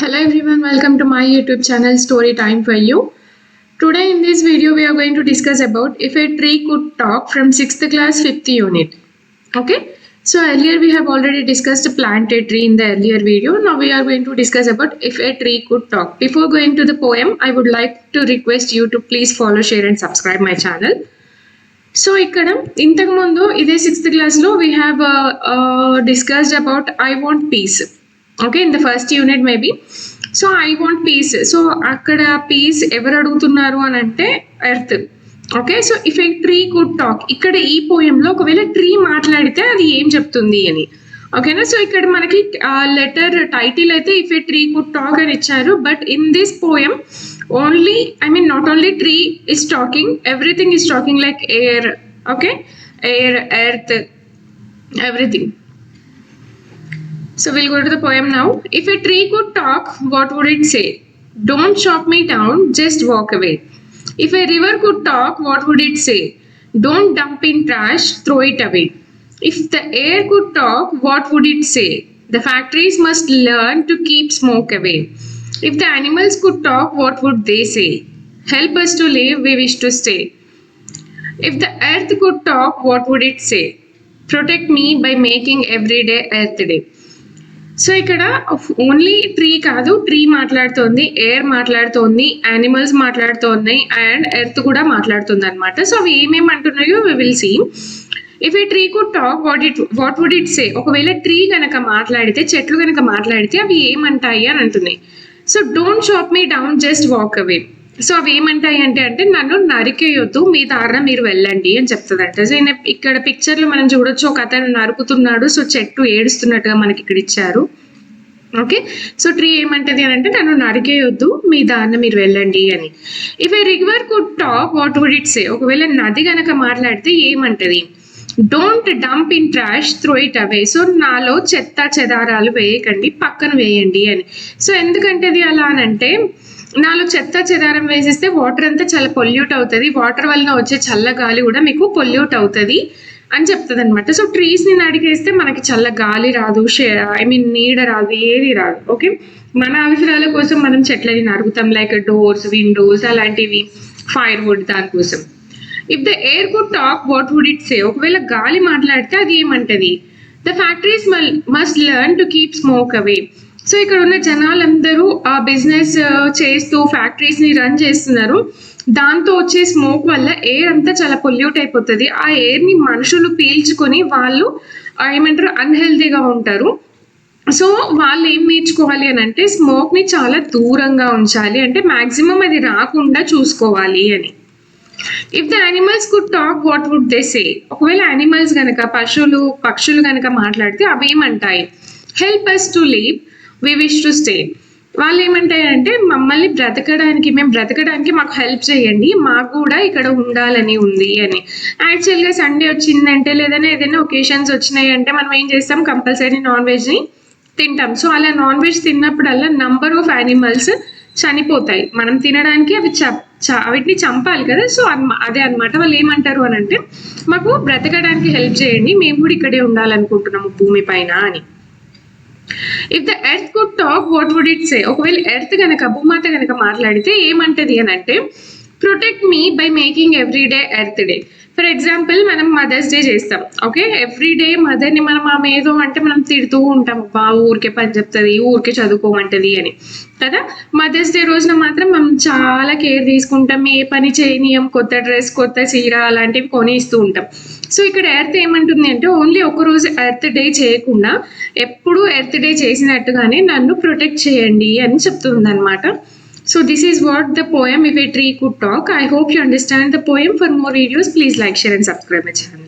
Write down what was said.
Hello everyone, welcome to my YouTube channel Story Time for You. Today in this video we are going to discuss about if a tree could talk from 6th class 5th unit. Okay, so earlier we have already discussed plant a tree in the earlier video. Now we are going to discuss about if a tree could talk. Before going to the poem, I would like to request you to please follow, share and subscribe my channel. So ఇక్కడ ఇంతకు ముందు ఇదే 6th క్లాస్లో we have discussed about I want peace. Okay, in the first unit maybe. So I want peace. So అక్కడ piece ఎవరు అడుగుతున్నారు అని అంటే earth. Okay, so if a tree could talk, ఇక్కడ ఈ పోయంలో ఒకవేళ ట్రీ మాట్లాడితే అది ఏం చెప్తుంది అని. ఓకేనా, సో ఇక్కడ మనకి లెటర్ టైటిల్ అయితే if a tree could talk అని ఇచ్చారు. But in this poem only, I mean not only tree is talking, everything is talking, like air. Okay, air, earth, everything. So we'll go to the poem now. If a tree could talk, what would it say? Don't chop me down, just walk away. If a river could talk, what would it say? Don't dump in trash, throw it away. If the air could talk, what would it say? The factories must learn to keep smoke away. If the animals could talk, what would they say? Help us to live, we wish to stay. If the earth could talk, what would it say? Protect me by making every day earth day. So ఇక్కడ only tree కాదు, tree మాట్లాడుతోంది, air మాట్లాడుతోంది, animals మాట్లాడుతున్నాయి and earth కూడా మాట్లాడుతుంది అనమాట. So అవి ఏమేమి అంటున్నాయో we will see. If a tree could talk, what would it say? ఒకవేళ ట్రీ కనుక మాట్లాడితే, చెట్లు కనుక మాట్లాడితే అవి ఏమంటాయి అని అంటున్నాయి. So don't chop me down, just walk away. So అవి ఏమంటాయి అంటే నన్ను నరికేయొద్దు, మీ దారిన మీరు వెళ్ళండి అని చెప్తుందంట. సో ఇక్కడ పిక్చర్లో మనం చూడొచ్చు, ఒక అతను నరుకుతున్నాడు. సో చెట్టు ఏడుస్తున్నట్టుగా మనకి ఇక్కడ ఇచ్చారు. ఓకే, సో ట్రీ ఏమంటది అని అంటే నన్ను నరికేయొద్దు, మీ దారిన మీరు వెళ్ళండి అని. If a river could talk, what would it say? ఒకవేళ నది కనుక మాట్లాడితే ఏమంటది? Don't dump in trash, throw it away. So నాలో చెత్త చెదారాలు వేయకండి, పక్కన వేయండి అని. సో ఎందుకంటే అది అలా అని అంటే, నాలో చెత్త చెదారం వేసేస్తే వాటర్ అంతా చాలా పొల్యూట్ అవుతుంది, వాటర్ వలన వచ్చే చల్ల గాలి కూడా మీకు పొల్యూట్ అవుతుంది అని చెప్తుంది అనమాట. సో ట్రీస్ని నడికేస్తే మనకి చల్ల గాలి రాదు, నీడ రాదు, ఏది రాదు. ఓకే, మన అవసరాల కోసం మనం చెట్లని నరుగుతాం, లైక్ డోర్స్, విండోస్ అలాంటివి, ఫైర్ వుడ్ దానికోసం. If the air could talk, what would it say? ఒకవేళ గాలి మాట్లాడితే అది ఏమంటది? The factories must learn to keep smoke away. So ఇక్కడ ఉన్న జనాలందరూ ఆ బిజినెస్ చేస్తూ ఫ్యాక్టరీస్ని రన్ చేస్తున్నారు. దాంతో వచ్చే స్మోక్ వల్ల ఎయిర్ అంతా చాలా పొల్యూట్ అయిపోతుంది. ఆ ఎయిర్ని మనుషులు పీల్చుకొని వాళ్ళు ఏమంటారు, అన్హెల్తీగా ఉంటారు. సో వాళ్ళు ఏం నేర్చుకోవాలి అని అంటే స్మోక్ని చాలా దూరంగా ఉంచాలి, అంటే మ్యాక్సిమం అది రాకుండా చూసుకోవాలి అని. If the animals could talk, what would they say? ఒకవేళ యానిమల్స్ కనుక, పక్షులు కనుక మాట్లాడితే అవి ఏమంటాయి? Help us to live, we wish to stay. వాళ్ళు ఏమంటాయి అంటే మమ్మల్ని మేము బ్రతకడానికి మాకు హెల్ప్ చేయండి, మాకు కూడా ఇక్కడ ఉండాలని ఉంది అని. యాక్చువల్గా సండే వచ్చిందంటే లేదన్నా ఏదైనా ఒకేషన్స్ వచ్చినాయి అంటే మనం ఏం చేస్తాం, కంపల్సరీ నాన్ వెజ్ని తింటాం. సో అలా నాన్ వెజ్ తిన్నప్పుడల్లా నంబర్ ఆఫ్ యానిమల్స్ చనిపోతాయి. మనం తినడానికి వీటిని చంపాలి కదా. సో అదే అనమాట, వాళ్ళు ఏమంటారు అని అంటే మాకు బ్రతకడానికి హెల్ప్ చేయండి, మేము కూడా ఇక్కడే ఉండాలనుకుంటున్నాము భూమి పైన అని. If the earth could talk, what would it say? ఒకవేళ ఎర్త్ కనుక, భూమాత కనుక మాట్లాడితే ఏమంటది అని అంటే protect me by making every day earth day. For example మనం మదర్స్ డే చేస్తాం. ఓకే, ఎవ్రీ డే మదర్ని మనం ఆమె ఏదో అంటే మనం తిడుతూ ఉంటాం, ఊరికే పని చెప్తుంది, ఊరికే చదువుకోమంటది అని కదా. మదర్స్ డే రోజున మాత్రం మనం చాలా కేర్ తీసుకుంటాం, ఏ పని చేయనీయం, కొత్త డ్రెస్, కొత్త చీర అలాంటివి కొని ఇస్తూ ఉంటాం. సో ఇక్కడ ఎర్త్ ఏమంటుంది అంటే ఓన్లీ ఒకరోజు ఎర్త్ డే చేయకుండా ఎప్పుడు ఎర్త్ డే చేసినట్టుగానే నన్ను ప్రొటెక్ట్ చేయండి అని చెప్తుంది అనమాట. So this is what the poem If a Tree Could Talk. I hope you understand the poem. For more videos, please like, share and subscribe my channel.